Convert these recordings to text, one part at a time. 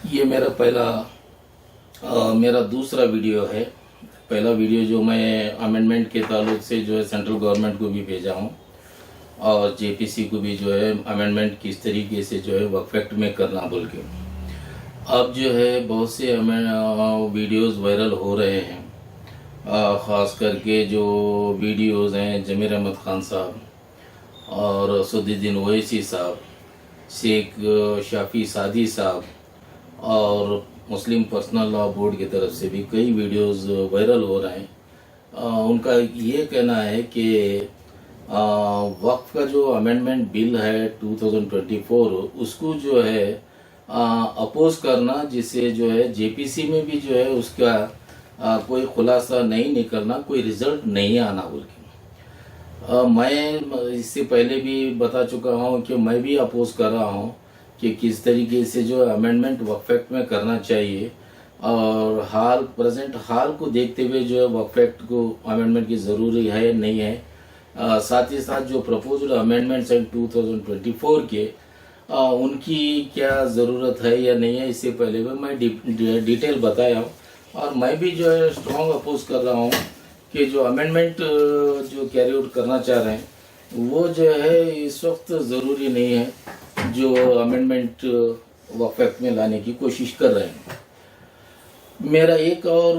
ये मेरा दूसरा वीडियो है। पहला वीडियो जो मैं अमेंडमेंट के ताल्लुक से जो है सेंट्रल गवर्नमेंट को भी भेजा हूँ और जेपीसी को भी जो है अमेंडमेंट किस तरीके से जो है वक्फ एक्ट में करना बोल के। अब जो है बहुत से वीडियोस वायरल हो रहे हैं, ख़ास करके जो वीडियोस हैं जमीर अहमद खान साहब और असदुद्दीन ओवैसी साहब, शेख शाफी सादी साहब और मुस्लिम पर्सनल लॉ बोर्ड की तरफ से भी कई वीडियोस वायरल हो रहे हैं। उनका ये कहना है कि वक्फ का जो अमेंडमेंट बिल है 2024 उसको जो है अपोज करना, जिससे जो है जेपीसी में भी जो है उसका कोई खुलासा नहीं निकलना, कोई रिजल्ट नहीं आना बोल के। मैं इससे पहले भी बता चुका हूँ कि मैं भी अपोज कर रहा हूँ कि किस तरीके से जो अमेंडमेंट वक्फ एक्ट में करना चाहिए और प्रेजेंट हाल को देखते हुए जो है वक्फ एक्ट को अमेंडमेंट की ज़रूरी है नहीं है। साथ ही साथ जो प्रपोज्ड अमेंडमेंट्स हैं 2024 के उनकी क्या ज़रूरत है या नहीं है, इससे पहले भी मैं डिटेल बताया हूँ। और मैं भी जो है स्ट्रॉन्ग अपोज कर रहा हूँ कि जो अमेंडमेंट जो कैरी आउट करना चाह रहे हैं वो जो है इस वक्त ज़रूरी नहीं है, जो अमेंडमेंट वक्फ एक्ट में लाने की कोशिश कर रहे हैं। मेरा एक और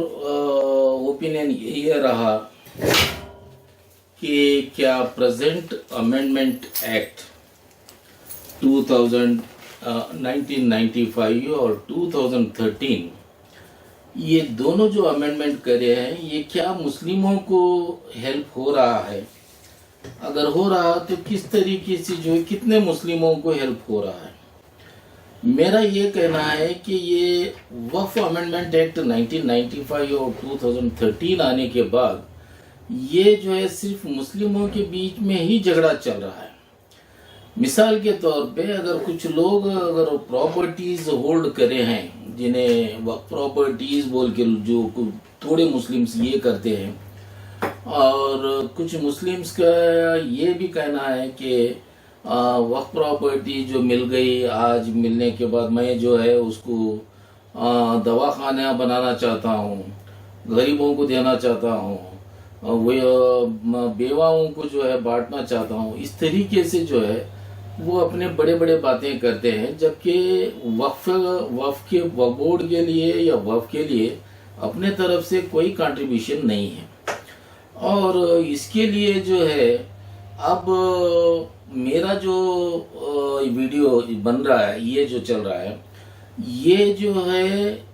ओपिनियन ये रहा कि क्या प्रेजेंट अमेंडमेंट एक्ट 1995 और 2013 ये दोनों जो अमेंडमेंट करे हैं ये क्या मुस्लिमों को हेल्प हो रहा है? अगर हो रहा तो किस तरीके से जो है कितने मुस्लिमों को हेल्प हो रहा है? मेरा ये कहना है कि ये वक्फ अमेंडमेंट एक्ट 1995 और 2013 आने के बाद ये जो है सिर्फ मुस्लिमों के बीच में ही झगड़ा चल रहा है। मिसाल के तौर पे अगर कुछ लोग अगर प्रॉपर्टीज होल्ड करे हैं, जिन्हें वक्फ प्रॉपर्टीज बोल के जो थोड़े मुस्लिम्स ये करते हैं, और कुछ मुस्लिम्स का ये भी कहना है कि वक्फ प्रॉपर्टी जो मिल गई, आज मिलने के बाद मैं जो है उसको दवाखाना बनाना चाहता हूँ, गरीबों को देना चाहता हूँ, वो बेवाओं को जो है बांटना चाहता हूँ। इस तरीके से जो है वो अपने बड़े बड़े बातें करते हैं, जबकि वक्फ के बोर्ड के लिए या वक्फ के लिए अपने तरफ से कोई कंट्रीब्यूशन नहीं है। और इसके लिए जो है अब मेरा जो वीडियो बन रहा है, ये जो चल रहा है, ये जो है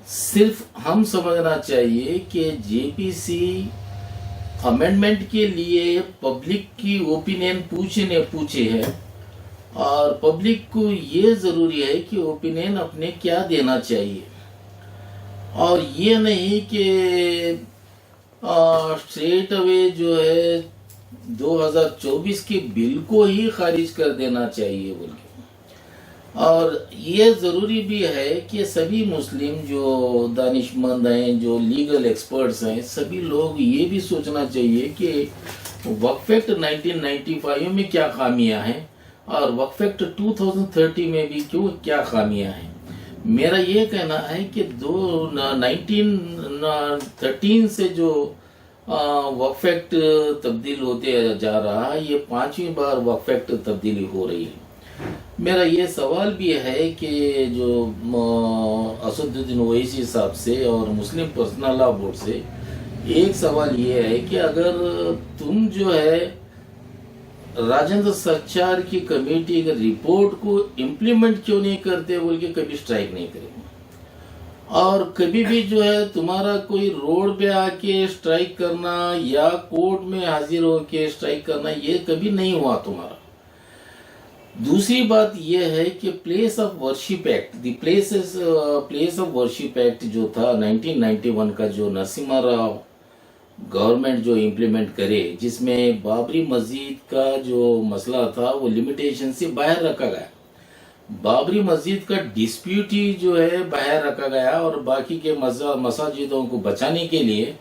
सिर्फ हम समझना चाहिए कि जेपीसी अमेंडमेंट के लिए पब्लिक की ओपिनियन पूछे है और पब्लिक को ये ज़रूरी है कि ओपिनियन अपने क्या देना चाहिए, और ये नहीं कि स्ट्रेट अवे जो है 2024 के बिल को ही खारिज कर देना चाहिए बोल के। और ये ज़रूरी भी है कि सभी मुस्लिम जो दानिशमंद हैं, जो लीगल एक्सपर्ट्स हैं, सभी लोग ये भी सोचना चाहिए कि वक्फ एक्ट 1995 में क्या खामियां हैं और वक्फ एक्ट 2030 में भी क्या खामियां हैं। मेरा ये कहना है कि 1913 से जो वक्फ एक्ट तब्दील होते जा रहा है, ये 5वीं बार वक्फ एक्ट तब्दीली हो रही है। मेरा ये सवाल भी है कि जो असदुद्दीन ओवैसी साहब से और मुस्लिम पर्सनल लॉ बोर्ड से एक सवाल ये है कि अगर तुम जो है राजेंद्र सरकार की कमेटी की रिपोर्ट को इम्प्लीमेंट क्यों नहीं करते बोल के कभी स्ट्राइक नहीं करेंगे, और कभी भी जो है तुम्हारा कोई रोड पे आके स्ट्राइक करना या कोर्ट में हाजिर होके स्ट्राइक करना ये कभी नहीं हुआ तुम्हारा। दूसरी बात यह है कि place of worship act, place of worship act जो था 1991 का, जो नरसिम्हा राव गवर्नमेंट जो इम्प्लीमेंट करे, जिसमें बाबरी मस्जिद का जो मसला था वो लिमिटेशन से बाहर रखा गया। बाबरी मस्जिद का डिस्प्यूट ही जो है बाहर रखा गया और बाकी के मसाजिदों को बचाने के लिए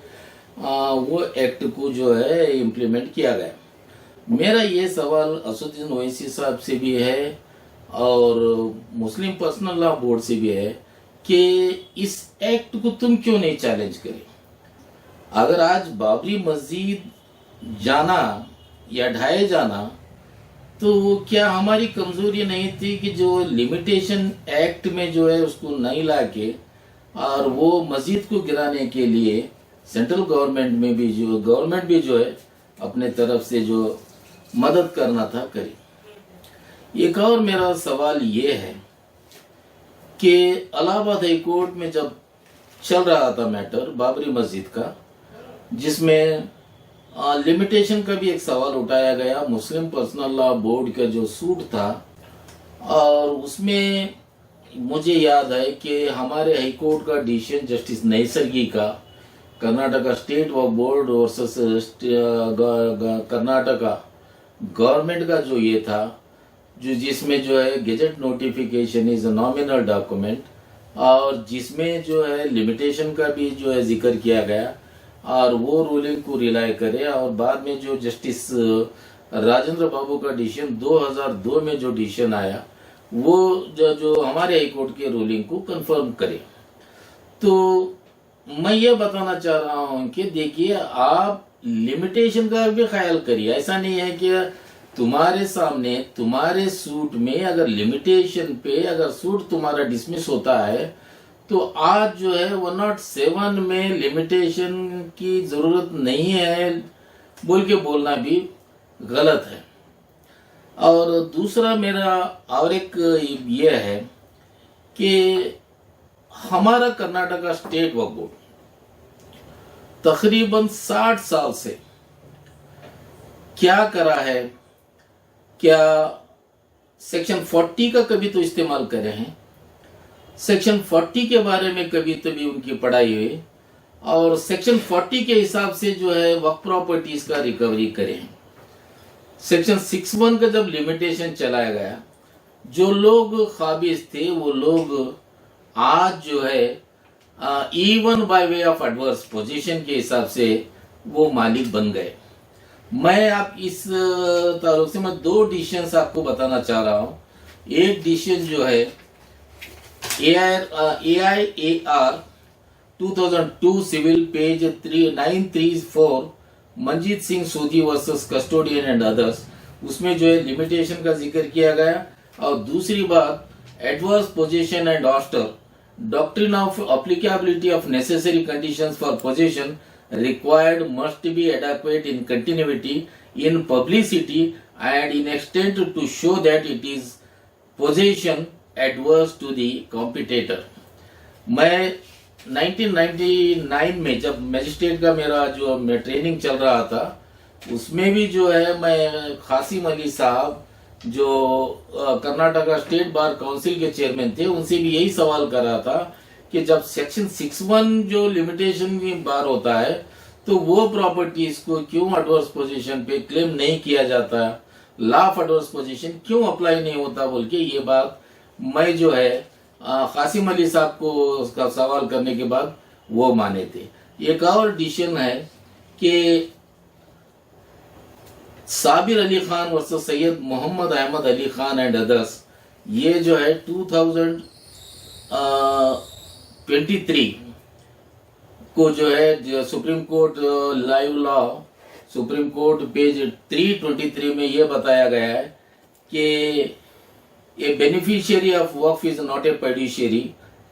वो एक्ट को जो है इम्प्लीमेंट किया गया। मेरा ये सवाल असदुद्दीन ओवैसी साहब से भी है और मुस्लिम पर्सनल लॉ बोर्ड से भी है कि इस एक्ट को तुम क्यों नहीं चैलेंज करे। अगर आज बाबरी मस्जिद जाना या ढाए जाना तो क्या हमारी कमजोरी नहीं थी कि जो लिमिटेशन एक्ट में जो है उसको नहीं लाके और वो मस्जिद को गिराने के लिए सेंट्रल गवर्नमेंट भी जो है अपने तरफ से जो मदद करना था करी। एक और मेरा सवाल ये है कि इलाहाबाद हाई कोर्ट में जब चल रहा था मैटर बाबरी मस्जिद का, जिसमें लिमिटेशन का भी एक सवाल उठाया गया, मुस्लिम पर्सनल लॉ बोर्ड का जो सूट था, और उसमें मुझे याद है कि हमारे हाई कोर्ट का डिसीजन जस्टिस नैसर्गी का Karnataka state Waqf board versus Karnataka government का जो ये था, जो जिसमें जो है gazette notification is a nominal document, और जिसमें जो है लिमिटेशन का भी जो है जिक्र किया गया, और वो रूलिंग को रिलाई करे, और बाद में जो जस्टिस राजेंद्र बाबू का डिसीजन 2002 में जो डिसीजन आया वो जो हमारे हाई कोर्ट के रूलिंग को कंफर्म करे। तो मैं ये बताना चाह रहा हूं कि देखिए, आप लिमिटेशन का भी ख्याल करिए। ऐसा नहीं है कि तुम्हारे सामने तुम्हारे सूट में अगर लिमिटेशन पे अगर सूट तुम्हारा डिसमिस होता है तो आज जो है 107 में लिमिटेशन की जरूरत नहीं है बोल के बोलना भी गलत है। और दूसरा मेरा और एक ये है कि हमारा कर्नाटका स्टेट वक्फ बोर्ड तकरीबन 60 साल से क्या करा है, क्या सेक्शन 40 का कभी तो इस्तेमाल करे हैं, सेक्शन 40 के बारे में कभी तभी उनकी पढ़ाई हुई, और सेक्शन 40 के हिसाब से जो है वक्फ प्रॉपर्टीज का रिकवरी करें। सेक्शन 61 का जब लिमिटेशन चलाया गया, जो लोग काबिज थे वो लोग आज जो है even by way of adverse position के हिसाब से वो मालिक बन गए। मैं आप इस ताल्लुक से मैं 2 डिसीजन आपको बताना चाह रहा हूं। एक डिसीजन जो है AIAR 2002 civil page 934 Manjeet Singh Sodhi versus custodian and others, उसमें जो है लिमिटेशन का जिक्र किया गया। और दूसरी बात, adverse position and ouster doctrine of applicability of necessary conditions for position required must be adequate in continuity, in publicity and in extent to show that it is possession adverse to the competitor। मैं 1999 में जब magistrate का मेरा जो training चल रहा था, उसमें भी जो है मैं कासिम अली साहब जो कर्नाटका स्टेट बार काउंसिल के चेयरमैन थे, उनसे भी यही सवाल कर रहा था कि जब सेक्शन 61 जो लिमिटेशन की बार होता है तो वो प्रॉपर्टीज को क्यों एडवर्स पोजीशन पे क्लेम नहीं किया जाता, लॉ ऑफ एडवर्स पोजीशन क्यों अप्लाई नहीं होता बोल के ये बात मैं जो है कासिम अली साहब को उसका सवाल करने के बाद वो माने थे। एक और डिसीजन है कि Sabir Ali Khan versus Syed Mohammad Ahmad Ali Khan and others, ये जो है 2023 को जो है Supreme Court Live Law Supreme Court page 323 में ये बताया गया है कि a beneficiary of waqf is not a fiduciary।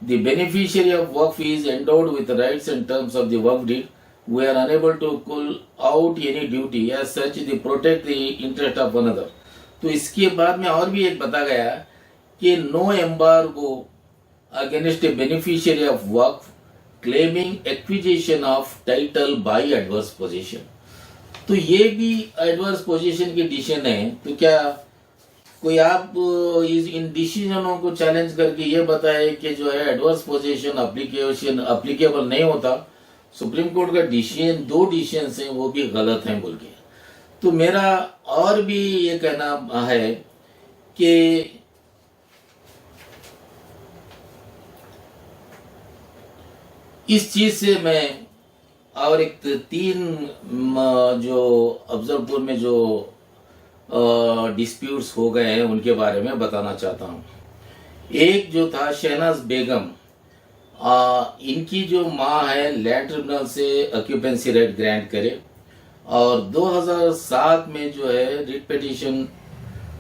The beneficiary of waqf is endowed with rights and terms of the waqf deed. We are unable to pull out any duty as such they protect the interest of another। तो इसके बाद में और भी एक बता गया कि no embargo against a beneficiary of waqf claiming acquisition of title by adverse position. तो ये भी एडवर्स पोजीशन की डिसीजन है। तो क्या कोई आप इन डिसीजनों को चैलेंज करके ये बताए कि जो है एडवर्स पोजीशन एप्लीकेबल नहीं होता, सुप्रीम कोर्ट का डिसीजन 2 डिसीजन हैं वो भी गलत हैं बोल के। तो मेरा और भी ये कहना है कि इस चीज से मैं और एक 3 जो अफजलपुर में जो डिस्प्यूट्स हो गए हैं उनके बारे में बताना चाहता हूँ। एक जो था शहनाज बेगम, इनकी जो माँ है लैंड ट्रिब्यूनल से ऑक्यूपेंसी राइट ग्रांट करे और 2007 में जो है writ petition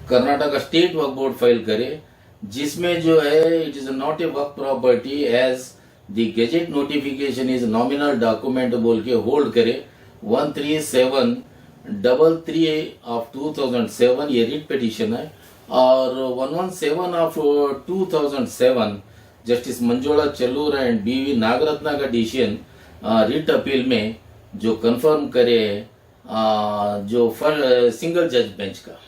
Karnataka state Waqf board file करे, जिसमें जो है it is not a waqf property as the gazette notification is nominal document बोल के होल्ड करे 13733 ऑफ 2007 ये रिट पिटीशन है। और 117 ऑफ 2007 जस्टिस मंजोला चल्लूर एंड बीवी नागरत्ना का डिसीजन रिट अपील में जो कंफर्म करे जो सिंगल जज बेंच का।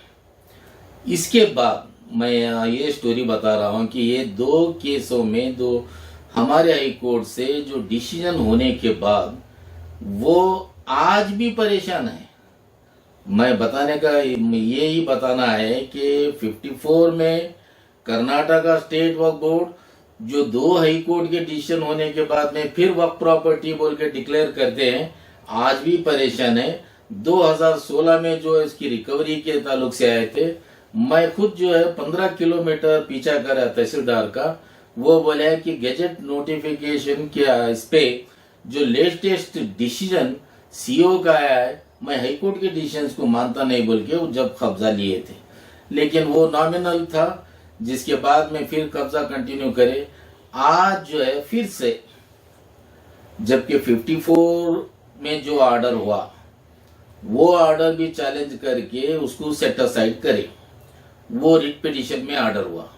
इसके बाद मैं ये स्टोरी बता रहा हूँ कि ये दो केसों में दो हमारे हाई कोर्ट से जो डिसीजन होने के बाद वो आज भी परेशान है। मैं बताने का यही बताना है कि 54 में कर्नाटका स्टेट वक्फ बोर्ड जो दो हाई कोर्ट के डिसीजन होने के बाद में फिर वक्फ प्रॉपर्टी बोल के डिक्लेयर करते हैं, आज भी परेशान है। 2016 में जो इसकी रिकवरी के ताल्लुक से आए थे, मैं खुद जो है 15 किलोमीटर पीछा करा तहसीलदार का, वो बोला है कि गैजेट नोटिफिकेशन के इस पे जो लेटेस्ट डिसीजन सीओ का आया है, मैं हाईकोर्ट के डिसीजन को मानता नहीं बोल के जब कब्जा लिए थे, लेकिन वो नॉमिनल था जिसके बाद में फिर कब्जा कंटिन्यू करे। आज जो है फिर से जबकि 54 में जो ऑर्डर हुआ वो ऑर्डर भी चैलेंज करके उसको सेट असाइड करे, वो रिट पिटीशन में ऑर्डर हुआ।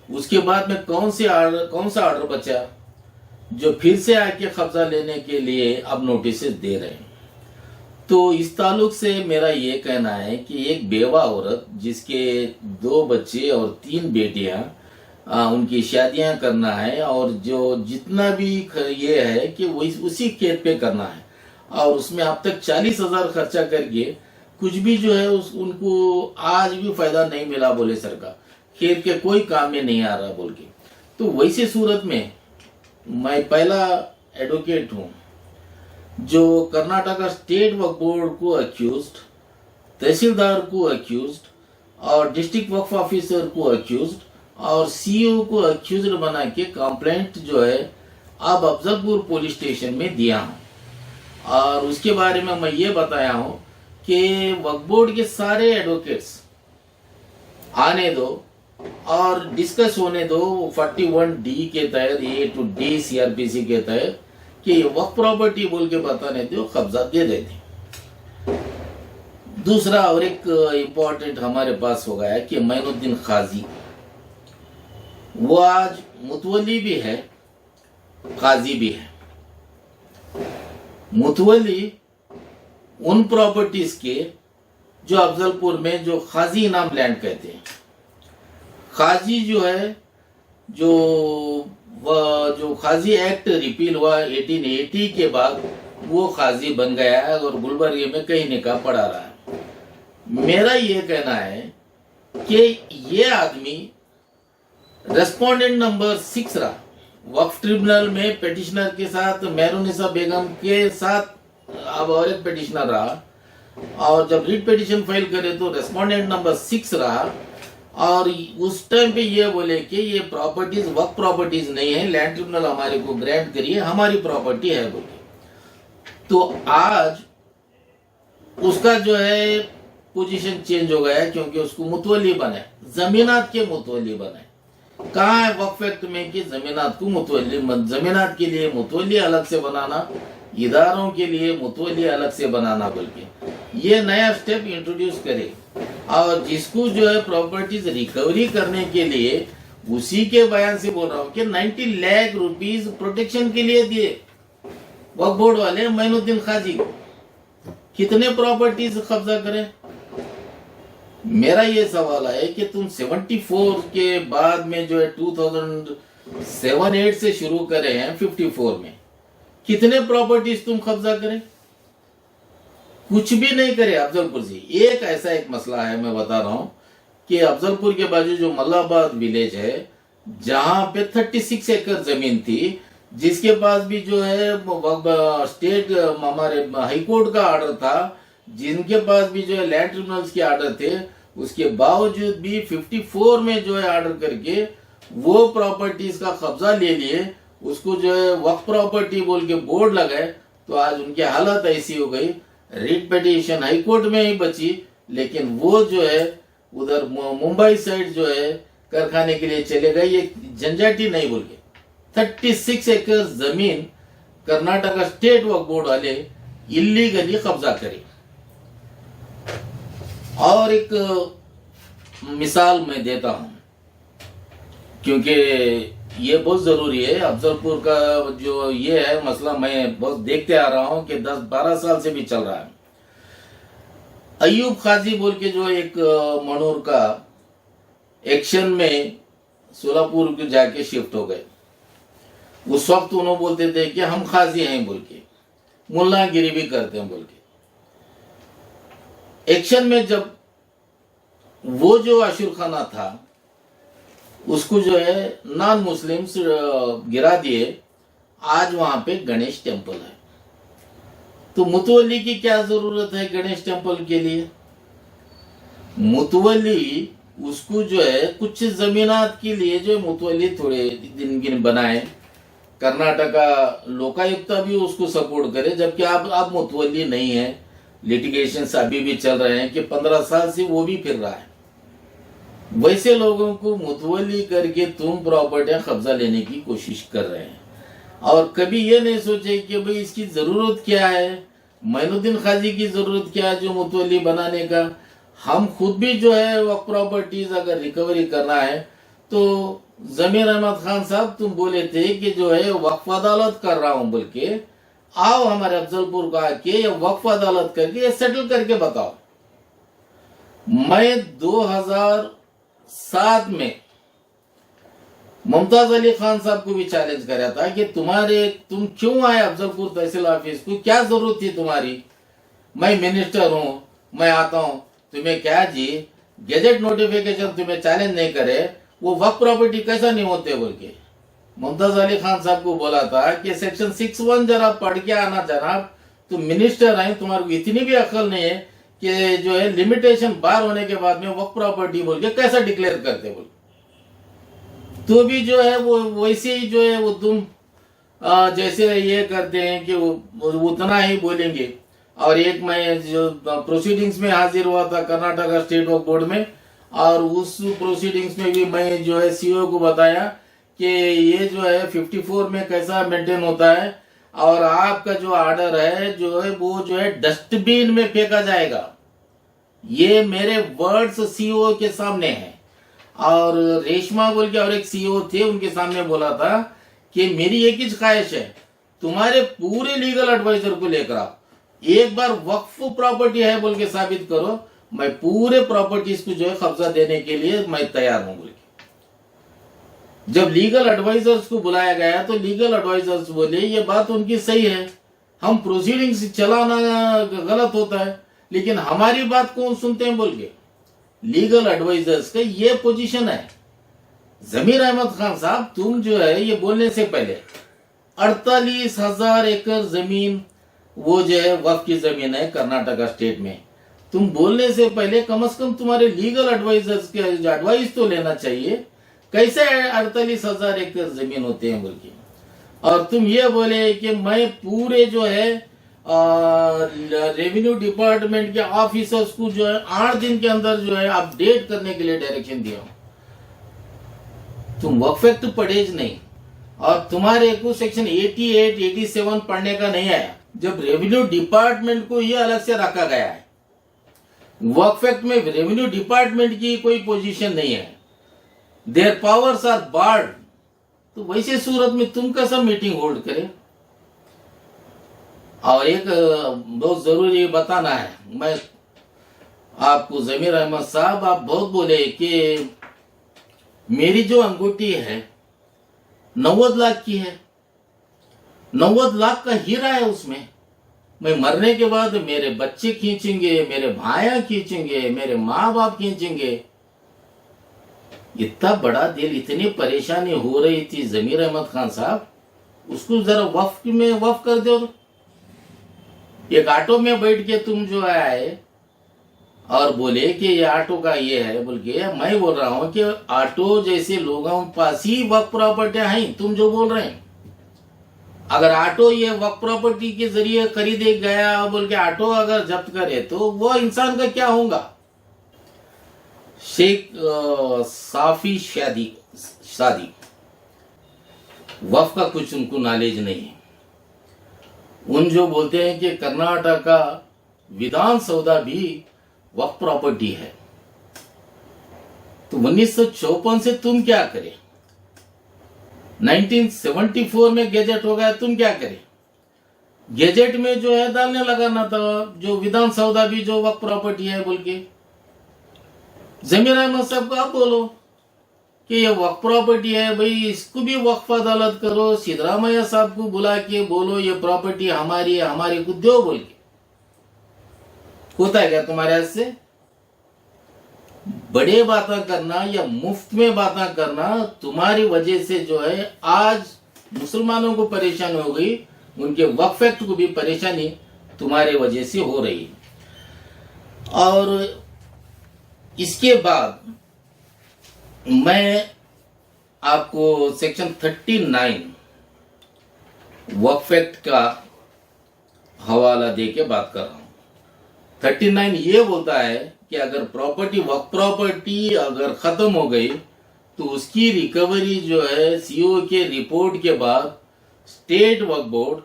उसके बाद में कौन सा ऑर्डर बचा जो फिर से आके कब्जा लेने के लिए अब नोटिस दे रहे हैं। तो इस ताल्लुक से मेरा ये कहना है कि एक बेवा औरत जिसके 2 बच्चे और 3 बेटियां, उनकी शादियां करना है और जो जितना भी ये है कि वो उसी खेत पे करना है और उसमें अब तक 40,000 खर्चा करके कुछ भी जो है उनको आज भी फायदा नहीं मिला बोले सरकार, खेत के कोई काम में नहीं आ रहा बोल के। तो वैसे सूरत में मैं पहला एडवोकेट हूँ जो कर्नाटका स्टेट वक्फ बोर्ड को अक्यूज्ड, तहसीलदार को अक्यूज्ड और डिस्ट्रिक्ट वक्फ ऑफिसर को अक्यूज्ड और सीईओ को अक्यूज्ड बना के कंप्लेंट जो है अब अफजलपुर पुलिस स्टेशन में दिया हूँ। और उसके बारे में मैं ये बताया हूँ कि वक्फ बोर्ड के सारे एडवोकेट्स आने दो और डिस्कस होने दो 41D के तहत, A to D CRPC के तहत कि वक्फ प्रॉपर्टी बोल के बताने दो, कब्जा दे देते। दूसरा और एक इम्पोर्टेंट हमारे पास हो गया है कि मैनुद्दीन काजी, वो आज मुतवली भी है काजी भी है। मुतवली उन प्रॉपर्टीज के जो अफजलपुर में जो काजी इनाम लैंड कहते हैं, काजी जो है जो काजी एक्ट रिपील हुआ 1880 के बाद वो काजी बन गया है और गुलबर्गे में कहीं निकाह पढ़ा रहा है। मेरा ये कहना है कि ये आदमी रेस्पोंडेंट नंबर 6 रहा वक्फ ट्रिब्यूनल में, पिटिशनर के साथ मेहरुनिसा बेगम के साथ अब और एक पिटिशनर रहा और जब रिट पिटिशन फाइल करे तो रेस्पोंडेंट नंबर 6 रहा और उस टाइम पे ये बोले कि ये प्रॉपर्टीज वक्फ प्रॉपर्टीज नहीं है, लैंड ट्रिब्यूनल हमारे को ग्रांट करिए, हमारी प्रॉपर्टी है बोले। तो आज उसका जो है पोजीशन चेंज हो गया है क्योंकि उसको मुतवली बने, जमीनात के मुतवली बने। कहाँ है वक्फ एक्ट में कि जमीनात को मुतवली, जमीनात के लिए मुतवली अलग से बनाना, इदारों के लिए मुतवली अलग से बनाना बोल के ये नया स्टेप इंट्रोड्यूस करे और जिसको जो है प्रॉपर्टीज रिकवरी करने के लिए उसी के बयान से बोल रहा हूँ कि 90 लाख रुपीस प्रोटेक्शन के लिए दिए वक्फ बोर्ड वाले मैनुद्दीन काजी को। कितने प्रॉपर्टीज कब्जा करें? मेरा ये सवाल है कि तुम 74 के बाद में जो है 2007-8 से शुरू करे हैं 54 में, कितने प्रॉपर्टीज तुम कब्जा करें? कुछ भी नहीं करे। अफजलपुर जी एक ऐसा एक मसला है, मैं बता रहा हूं कि अफजलपुर के बाजू जो मल्लाबाद विलेज है जहां पे 36 एकड़ जमीन थी, जिसके पास भी जो है स्टेट हमारे हाईकोर्ट का ऑर्डर था, जिनके पास भी जो है लैंड ट्रिब्यूनल्स के ऑर्डर थे, उसके बावजूद भी 54 में जो है ऑर्डर करके वो प्रॉपर्टीज का कब्जा ले लिए, उसको जो है वक्फ प्रॉपर्टी बोल के बोर्ड लगाए, तो आज उनकी हालत ऐसी हो गई। रिट पिटीशन हाई कोर्ट में ही बची, लेकिन वो जो है उधर मुंबई साइड जो है कारखाने के लिए चले गए। ये झंझाटी नहीं बोल के 36 एकड़ जमीन कर्नाटका स्टेट वक्फ बोर्ड वाले इलीगली कब्जा करे। और एक मिसाल मैं देता हूं, क्योंकि ये बहुत जरूरी है। अफजलपुर का जो ये है मसला मैं बहुत देखते आ रहा हूं कि 10-12 साल से भी चल रहा है। अयूब खाजी बोल के जो एक मनोर का एक्शन में सोलापुर के जाके शिफ्ट हो गए। उस वक्त उन्होंने बोलते थे कि हम खाजी हैं बोल के, मुल्लागिरी भी करते हैं बोल के। एक्शन में जब वो जो आशुर खाना था उसको जो है नॉन मुस्लिम्स गिरा दिए। आज वहां पे गणेश टेम्पल है, तो मुतवली की क्या जरूरत है गणेश टेम्पल के लिए? मुतवली उसको जो है कुछ जमीनात के लिए जो मुतवली थोड़े दिन बनाए, कर्नाटका लोकायुक्त भी उसको सपोर्ट करे, जबकि अब मुतवली नहीं है। लिटिगेशन अभी भी चल रहे हैं कि 15 साल से वो भी फिर रहा है। वैसे लोगों को मुतवली करके तुम प्रॉपर्टियां कब्जा लेने की कोशिश कर रहे हैं, और कभी ये नहीं सोचे कि भाई इसकी जरूरत क्या है, मोइनुद्दीन खाजी की जरूरत क्या है जो मुतवली बनाने का। हम खुद भी जो है वक्फ प्रॉपर्टीज अगर रिकवरी करना है तो जमीर अहमद खान साहब तुम बोले थे कि जो है वक्फ अदालत कर रहा हूं बोल के, आओ हमारे अफजलपुर को आके ये वक्फ अदालत करके ये सेटल करके बताओ। मैं 2007 में मुमताज अली खान साहब को भी चैलेंज कराया था कि तुम क्यों आए अफजलपुर तहसील ऑफिस को, क्या जरूरत थी तुम्हारी? मैं मिनिस्टर हूं, मैं आता हूं, तुम्हें क्या जी गैजेट नोटिफिकेशन तुम्हें चैलेंज नहीं करे, वो वक्फ प्रॉपर्टी कैसा नहीं होते बोल के मुमताज अली खान साहब को बोला था कि सेक्शन 61 जरा पढ़ के आना जनाब, तुम मिनिस्टर हैं, तुम्हारे को इतनी भी अकल नहीं है कि जो है लिमिटेशन बार होने के बाद में वक्फ प्रॉपर्टी बोल के कैसा डिक्लेयर करते बोल। तो भी जो है वो वैसे ही जो है वो तुम जैसे ये करते हैं कि वो उतना ही बोलेंगे। और एक मैं जो प्रोसीडिंग्स में हाजिर हुआ था कर्नाटका स्टेट वक्फ बोर्ड में, और उस प्रोसीडिंग्स में भी मैं जो है सीओ को बताया कि ये जो है 54 में कैसा मेंटेन होता है, और आपका जो ऑर्डर है जो है वो जो है डस्टबिन में फेंका जाएगा। ये मेरे वर्ड्स सीओ के सामने है। और रेशमा बोल के और एक सीओ थे, उनके सामने बोला था कि मेरी एक ही ख्वाहिश है, तुम्हारे पूरे लीगल एडवाइजर को लेकर आओ, एक बार वक्फ प्रॉपर्टी है बोल के साबित करो, मैं पूरे प्रॉपर्टीज को जो है कब्जा देने के लिए मैं तैयार हूं बोल के। जब लीगल एडवाइजर्स को बुलाया गया तो लीगल एडवाइजर्स बोले ये बात उनकी सही है, हम प्रोसीडिंग्स चलाना गलत होता है, लेकिन हमारी बात कौन सुनते हैं बोल के। लीगल एडवाइजर्स का ये पोजीशन है। जमीर अहमद खान साहब तुम जो है ये बोलने से पहले 48,000 एकड़ जमीन वो जो है वक्फ की जमीन है कर्नाटका स्टेट में, तुम बोलने से पहले कम से कम तुम्हारे लीगल एडवाइजर्स के एडवाइस तो लेना चाहिए, कैसे 48,000 एकड़ जमीन होते हैं बोल के। और तुम ये बोले कि मैं पूरे जो है रेवेन्यू डिपार्टमेंट के ऑफिसर्स को जो है 8 दिन के अंदर जो है अपडेट करने के लिए डायरेक्शन दिया। तुम वक्फ एक्ट पढ़े नहीं, और तुम्हारे को सेक्शन 88, 87 पढ़ने का नहीं आया। जब रेवेन्यू डिपार्टमेंट को ये अलग से रखा गया है, वक्फ एक्ट में रेवेन्यू डिपार्टमेंट की कोई पोजीशन नहीं है, देयर पावर्स आर बार्ड, तो वैसे सूरत में तुम कैसा मीटिंग होल्ड करें। और एक बहुत जरूरी बताना है, मैं आपको जमीर अहमद साहब आप बहुत बोले कि मेरी जो अंगूठी है 90 लाख की है, 90 लाख का हीरा है उसमें। मैं मरने के बाद मेरे बच्चे खींचेंगे, मेरे भाइयां खींचेंगे, मेरे माँ बाप खींचेंगे। इतना बड़ा दिल, इतनी परेशानी हो रही थी जमीर अहमद खान साहब, उसको जरा वक्फ में वक्फ कर दो। एक ऑटो में बैठ के तुम जो आए और बोले कि ये ऑटो का ये है बोल के। मैं बोल रहा हूं कि ऑटो जैसे लोगों के पास ही वक्त प्रॉपर्टियां हैं, तुम जो बोल रहे हैं। अगर ऑटो ये वक्त प्रॉपर्टी के जरिए खरीदे गया बोल के ऑटो अगर जब्त करे तो वो इंसान का क्या होगा? शेख साफी शादी वफ का कुछ उनको नॉलेज नहीं है। उन जो बोलते हैं कि कर्नाटक का विधानसौधा भी वक्फ प्रॉपर्टी है, तो 1954 से तुम क्या करे? 1974 में गैजेट हो गया, तुम क्या करे? गैजेट में जो है डालने लगाना था जो विधानसौधा भी जो वक्फ प्रॉपर्टी है बोल के। जमीर अहमद साहब को आप बोलो कि ये वक्फ प्रॉपर्टी है भाई, इसको भी वक्फ अदालत करो। सिद्धरामैया साहब को बुला के बोलो ये प्रॉपर्टी हमारी है, हमारे को दो बोल के। होता है क्या तुम्हारे हाथ से? बड़े बातें करना या मुफ्त में बातें करना, तुम्हारी वजह से जो है आज मुसलमानों को परेशानी हो गई, उनके वक्फ एक्ट को भी परेशानी तुम्हारे वजह से हो रही है। और इसके बाद मैं आपको सेक्शन 39 वक्फ एक्ट का हवाला दे के बात कर रहा हूं। 39 ये बोलता है कि अगर प्रॉपर्टी वक्फ प्रॉपर्टी अगर खत्म हो गई तो उसकी रिकवरी जो है सीओ के रिपोर्ट के बाद स्टेट वक्फ बोर्ड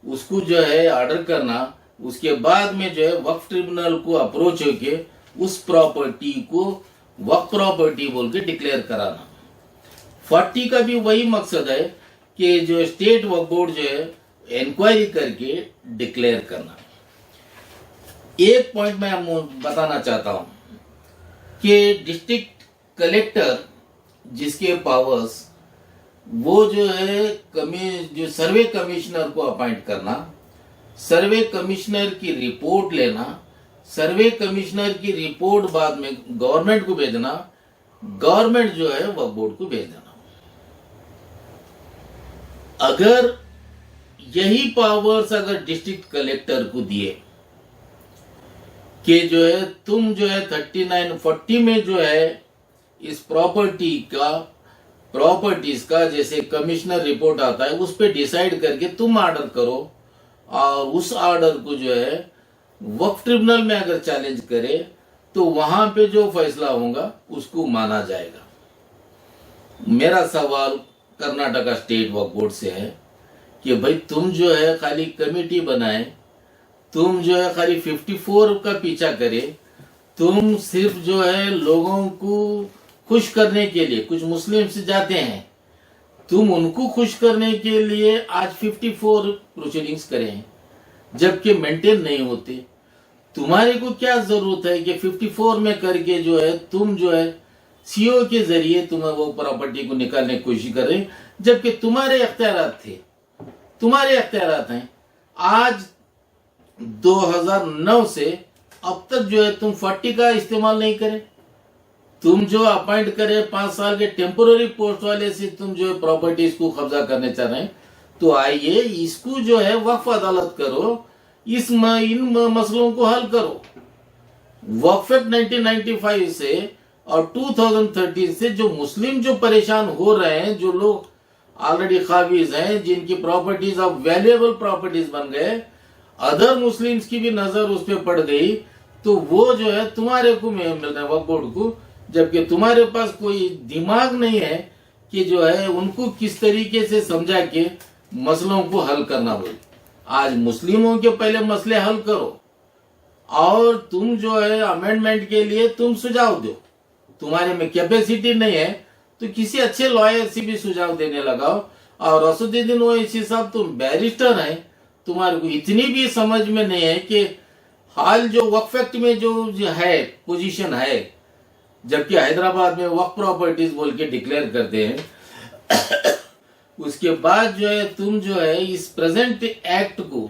उसको जो है ऑर्डर करना, उसके बाद में जो है वक्फ ट्रिब्यूनल को अप्रोच होके उस प्रॉपर्टी को वक्फ प्रॉपर्टी बोल के डिक्लेयर कराना। 40 का भी वही मकसद है कि जो स्टेट वक्फ बोर्ड जो है इंक्वायरी करके डिक्लेयर करना। एक पॉइंट मैं बताना चाहता हूं कि डिस्ट्रिक्ट कलेक्टर जिसके पावर्स वो जो है जो सर्वे कमिश्नर को अपॉइंट करना, सर्वे कमिश्नर की रिपोर्ट लेना, सर्वे कमिश्नर की रिपोर्ट बाद में गवर्नमेंट को भेजना, गवर्नमेंट जो है वक्फ बोर्ड को भेज देना। अगर यही पावर्स अगर डिस्ट्रिक्ट कलेक्टर को दिए कि जो है तुम जो है 39-40 में जो है इस प्रॉपर्टीज का जैसे कमिश्नर रिपोर्ट आता है उस पे डिसाइड करके तुम ऑर्डर करो, और उस ऑर्डर को जो है वक्फ ट्रिब्यूनल में अगर चैलेंज करे तो वहां पे जो फैसला होगा उसको माना जाएगा। मेरा सवाल कर्नाटका स्टेट वक्फ बोर्ड से है कि भाई तुम जो है खाली कमेटी बनाए, तुम जो है खाली 54 का पीछा करे, तुम सिर्फ जो है लोगों को खुश करने के लिए, कुछ मुस्लिम्स जाते हैं, तुम उनको खुश करने के लिए आज 54 प्रोसीडिंग्स करें जबकि मेंटेन नहीं होते। तुम्हारे को क्या जरूरत है कि 54 में करके जो है तुम जो है सीओ के जरिए तुम्हें वो प्रॉपर्टी को निकालने की कोशिश कर रहे, जबकि तुम्हारे अख्तियारात थे, तुम्हारे अख्तियारात हैं। आज 2009 से अब तक जो है तुम 40 का इस्तेमाल नहीं करे, तुम जो अपॉइंट करे 5 साल के टेम्पोररी पोस्ट वाले से तुम जो है प्रॉपर्टीज को कब्जा करने चाह रहे हैं। तो आइए इसको जो है वक्फ अदालत करो, इन मसलों को हल करो। वक्फ एक्ट 1995 से और 2013 से जो मुस्लिम जो परेशान हो रहे हैं, जो लोग ऑलरेडी काबिज हैं, जिनकी प्रॉपर्टीज अब वैल्यूएबल प्रॉपर्टीज बन गए, अदर मुस्लिम्स की भी नजर उस पर पड़ गई, तो वो जो है तुम्हारे को मिल रहा है वक्फ बोर्ड को, जबकि तुम्हारे पास कोई दिमाग नहीं है कि जो है उनको किस तरीके से समझा के मसलों को हल करना बोले। आज मुस्लिमों के पहले मसले हल करो, और तुम जो है अमेंडमेंट के लिए तुम सुझाव दो। तुम्हारे में कैपेसिटी नहीं है तो किसी अच्छे लॉयर से भी सुझाव देने लगाओ। और असदुद्दीन ओवैसी साहब तुम बैरिस्टर हैं, तुम्हारे को इतनी भी समझ में नहीं है कि हाल जो वक्फ एक्ट में जो है पोजीशन है, जबकि हैदराबाद में वक्फ प्रॉपर्टीज बोल के डिक्लेयर करते हैं, उसके बाद जो है तुम जो है इस प्रेजेंट एक्ट को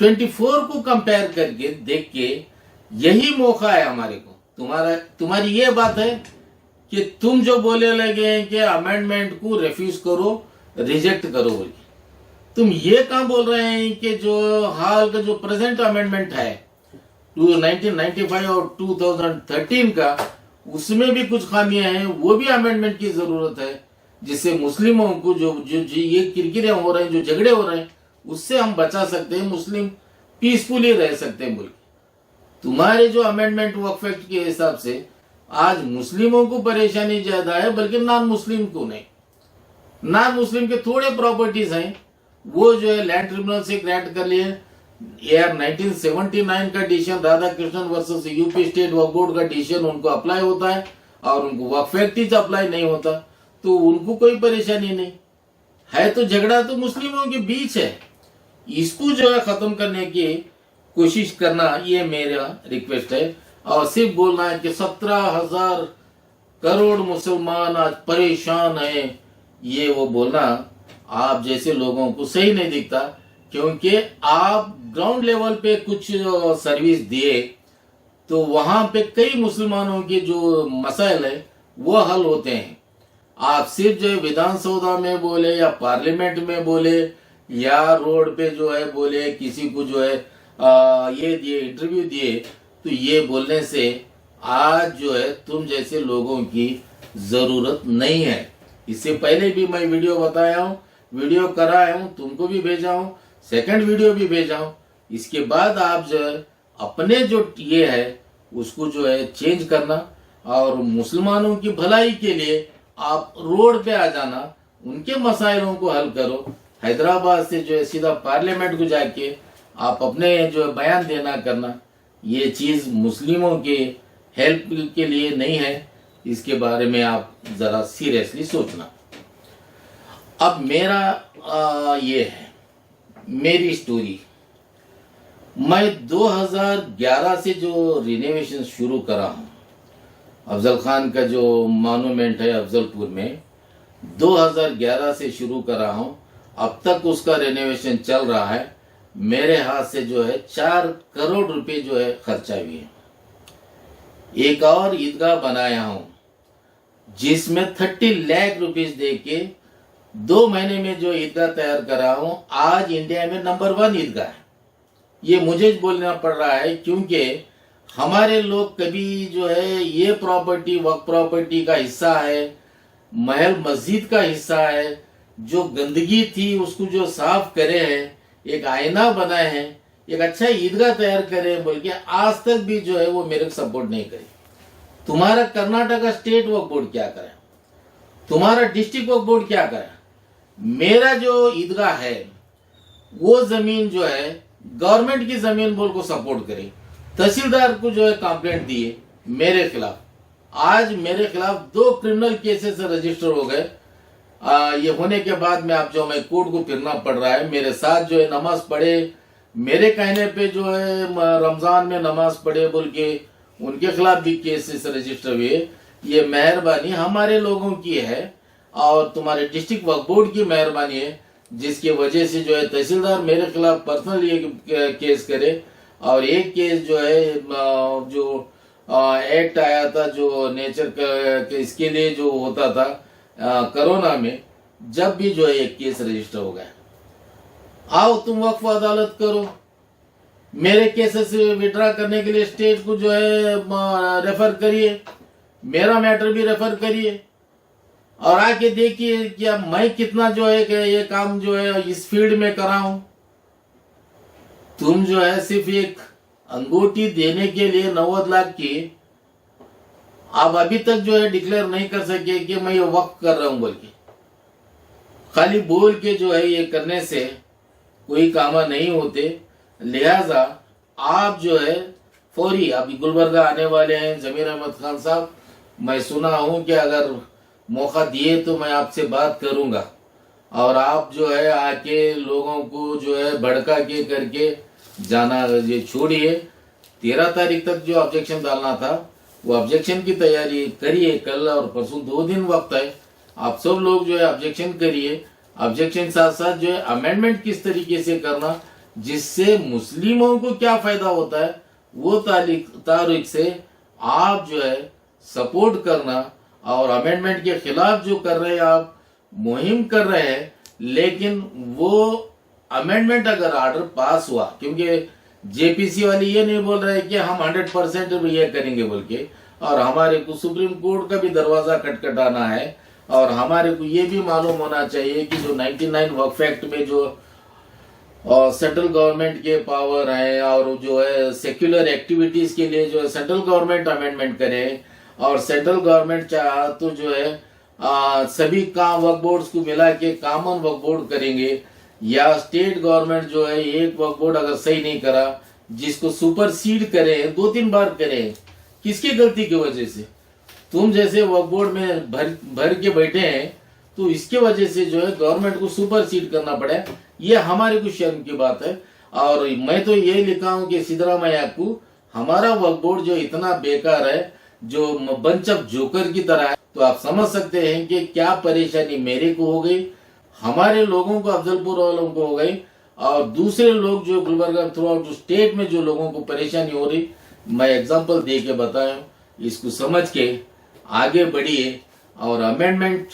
24 को कंपेयर करके देख के यही मौका है हमारे को। तुम्हारी ये बात है कि तुम जो बोले लगे हैं कि अमेंडमेंट को रिफ्यूज करो, रिजेक्ट करो बोल के, तुम ये कहां बोल रहे हैं कि जो हाल का जो प्रेजेंट अमेंडमेंट है 1995 और 2013 का, उसमें भी कुछ खामियां हैं, वो भी अमेंडमेंट की जरूरत है, जिससे मुस्लिमों को जो ये किरकिरे हो रहे हैं, जो झगड़े हो रहे हैं, उससे हम बचा सकते हैं, मुस्लिम पीसफुली रह सकते हैं मुल्क। तुम्हारे जो अमेंडमेंट वक्फ एक्ट के हिसाब से आज मुस्लिमों को परेशानी ज्यादा है, बल्कि नॉन मुस्लिम को नहीं। नॉन मुस्लिम के थोड़े प्रॉपर्टीज हैं, वो जो है लैंड ट्रिब्यूनल से ग्रांट कर लिए। यार 1979 का decision Radha Krishnan versus UP State Waqf Board का डिसीजन उनको अप्लाई होता है, और उनको वक्फ एक्ट ही अप्लाई नहीं होता, तो उनको कोई परेशानी नहीं है। तो झगड़ा तो मुस्लिमों के बीच है, इसको जो है खत्म करने की कोशिश करना, ये मेरा रिक्वेस्ट है। और सिर्फ बोलना है कि 17,000 करोड़ मुसलमान आज परेशान हैं, ये वो बोलना आप जैसे लोगों को सही नहीं दिखता, क्योंकि आप ग्राउंड लेवल पे कुछ सर्विस दिए तो वहां पे कई मुसलमानों के जो मसाइल है वो हल होते हैं। आप सिर्फ जो है विधानसभा में बोले या पार्लियामेंट में बोले या रोड पे जो है बोले, किसी को जो है ये दिए, इंटरव्यू दिए, तो ये बोलने से आज जो है तुम जैसे लोगों की जरूरत नहीं है। इससे पहले भी मैं वीडियो बताया हूँ, वीडियो कराया हूँ, तुमको भी भेजा हूँ, सेकंड वीडियो भी भेजा हूँ। इसके बाद आप जो है अपने जो ये है उसको जो है चेंज करना, और मुसलमानों की भलाई के लिए आप रोड पे आ जाना, उनके मसाइलों को हल करो। हैदराबाद से जो है सीधा पार्लियामेंट को जाके आप अपने जो है बयान देना करना, ये चीज मुस्लिमों के हेल्प के लिए नहीं है। इसके बारे में आप जरा सीरियसली सोचना। अब मेरा ये है मेरी स्टोरी। मैं 2011 से जो रिनोवेशन शुरू करा हूं, अफजल खान का जो मॉन्यूमेंट है अफजलपुर में, 2011 से शुरू करा हूं, अब तक उसका रिनोवेशन चल रहा है। मेरे हाथ से जो है 4 करोड़ रुपए जो है खर्चा भी है। एक और ईदगाह बनाया हूं, जिसमें 30 लाख रुपीस दे के 2 महीने में जो ईदगाह तैयार करा हूं, आज इंडिया में नंबर 1 ईदगाह है। ये मुझे बोलना पड़ रहा है, क्योंकि हमारे लोग कभी जो है ये प्रॉपर्टी वक्फ प्रॉपर्टी का हिस्सा है, महल मस्जिद का हिस्सा है, जो गंदगी थी उसको जो साफ करे हैं, एक आईना बनाए हैं, एक अच्छा ईदगाह तैयार करे, बल्कि आज तक भी जो है वो मेरे को सपोर्ट नहीं करे। तुम्हारा कर्नाटका स्टेट वक्फ बोर्ड क्या करे, तुम्हारा डिस्ट्रिक्ट वक्फ बोर्ड क्या करे। मेरा जो ईदगाह है वो जमीन जो है गवर्नमेंट की जमीन बोल को सपोर्ट करे। तहसीलदार को जो है कंप्लेंट दिए मेरे खिलाफ, आज मेरे खिलाफ 2 क्रिमिनल केसेस रजिस्टर हो गए। ये होने के बाद में आप जो मैं कोर्ट को फिरना पड़ रहा है। मेरे साथ जो है नमाज पढ़े, मेरे कहने पे जो है रमजान में नमाज पढ़े बोल के उनके खिलाफ भी केसेस रजिस्टर हुए। ये मेहरबानी हमारे लोगों की है और तुम्हारे डिस्ट्रिक्ट वक्फ बोर्ड की मेहरबानी है, जिसकी वजह से जो है तहसीलदार मेरे खिलाफ पर्सनल ये केस करे। और एक केस जो है जो एक्ट आया था जो नेचर का इसके लिए जो होता था कोरोना में, जब भी जो है एक केस रजिस्टर हो गया। आओ तुम वक्फ अदालत करो, मेरे केसेस विड्रा करने के लिए स्टेट को जो है रेफर करिए, मेरा मैटर भी रेफर करिए, और आके देखिए क्या मैं कितना जो है ये काम जो है इस फील्ड में करा हूं। तुम जो है सिर्फ एक अंगूठी देने के लिए 90 लाख की आप अभी तक जो है डिक्लेयर नहीं कर सके कि मैं ये वक्फ कर रहा हूं, बल्कि खाली बोल के जो है ये करने से कोई काम नहीं होते। लिहाजा आप जो है फौरी, अभी गुलबर्गा आने वाले हैं जमीर अहमद खान साहब, मैं सुना हूं कि अगर मौका दिए तो मैं आपसे बात करूंगा, और आप जो है आके लोगों को जो है भड़का के करके जाना ये छोड़िए। 13 तारीख तक जो ऑब्जेक्शन डालना था वो ऑब्जेक्शन की तैयारी करिए। कल और परसों 2 दिन वक्त है, आप सब लोग जो है ऑब्जेक्शन करिए। ऑब्जेक्शन साथ साथ जो है अमेंडमेंट किस तरीके से करना, जिससे मुस्लिमों को क्या फायदा होता है वो तारीख से आप जो है सपोर्ट करना। और अमेंडमेंट के खिलाफ जो कर रहे हैं आप मुहिम कर रहे हैं, लेकिन वो अमेंडमेंट अगर ऑर्डर पास हुआ, क्योंकि जेपीसी वाले ये नहीं बोल रहे कि हम 100% ये करेंगे बोल के, और हमारे को सुप्रीम कोर्ट का भी दरवाजा खटखटाना है, और हमारे को ये भी मालूम होना चाहिए कि जो 99 वक्फ एक्ट में जो सेंट्रल गवर्नमेंट के पावर है, और जो है सेक्युलर एक्टिविटीज के लिए जो है सेंट्रल गवर्नमेंट अमेंडमेंट करे, और सेंट्रल गवर्नमेंट चाह तो जो है सभी काम वक्फ बोर्ड्स को मिला के कॉमन वक्फ बोर्ड करेंगे, या स्टेट गवर्नमेंट जो है एक वक्फ बोर्ड अगर सही नहीं करा जिसको सुपरसीड करे 2-3 बार करे, किसकी गलती की वजह से? तुम जैसे वक्फ बोर्ड में भर के बैठे हैं, तो इसके वजह से जो है गवर्नमेंट को सुपरसीड करना पड़ा। ये हमारे को शर्म की बात है। और मैं तो ये लिखा हूं कि सिद्धरामैया को, हमारा वक्फ बोर्ड जो इतना बेकार है, जो बंच ऑफ जोकर की तरह है, तो आप समझ सकते हैं कि क्या परेशानी मेरे को हो गई, हमारे लोगों को, अफजलपुर वालों को हो गई, और दूसरे लोग जो गुलबर्गा थ्रू आउट जो में जो लोगों को परेशानी हो रही, मैं एग्जांपल दे के बताया। इसको समझ के आगे बढ़िए, और अमेंडमेंट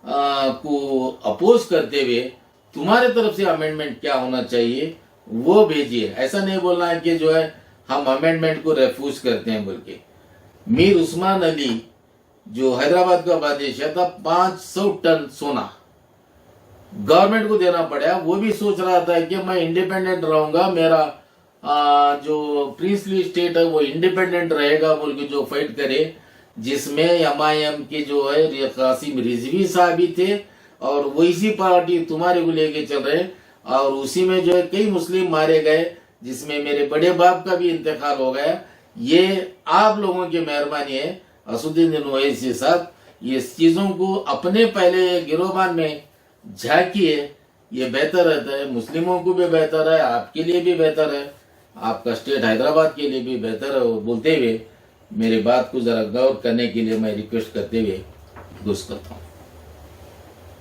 को अपोज करते हुए तुम्हारे तरफ से अमेंडमेंट क्या होना चाहिए वो भेजिए। ऐसा नहीं बोलना है कि जो है हम अमेंडमेंट को रेफ्यूज करते हैं बोल के। मीर उस्मान अली जो हैदराबाद का बादशाह था, 500 टन सोना गवर्नमेंट को देना पड़ा। वो भी सोच रहा था कि मैं इंडिपेंडेंट रहूंगा, मेरा जो प्रिंसली स्टेट है वो इंडिपेंडेंट रहेगा बोल के जो फाइट करे, जिसमें एमआईएम के जो है कासिम रिजवी साहब भी थे, और वैसी पार्टी तुम्हारे को लेके चल रहे, और उसी में जो है कई मुस्लिम मारे गए, जिसमें मेरे बड़े बाप का भी इंतकाल हो गया। ये आप लोगों की मेहरबानी है असुद्दीन ओवैसी साहब, ये चीजों को अपने पहले गिरोबान में झांकिए, ये बेहतर रहता है, मुस्लिमों को भी बेहतर है, आपके लिए भी बेहतर है, आपका स्टेट हैदराबाद के लिए भी बेहतर है। बोलते हुए मेरे बात को जरा गौर करने के लिए मैं रिक्वेस्ट करते हुए गुस्सा करता हूँ।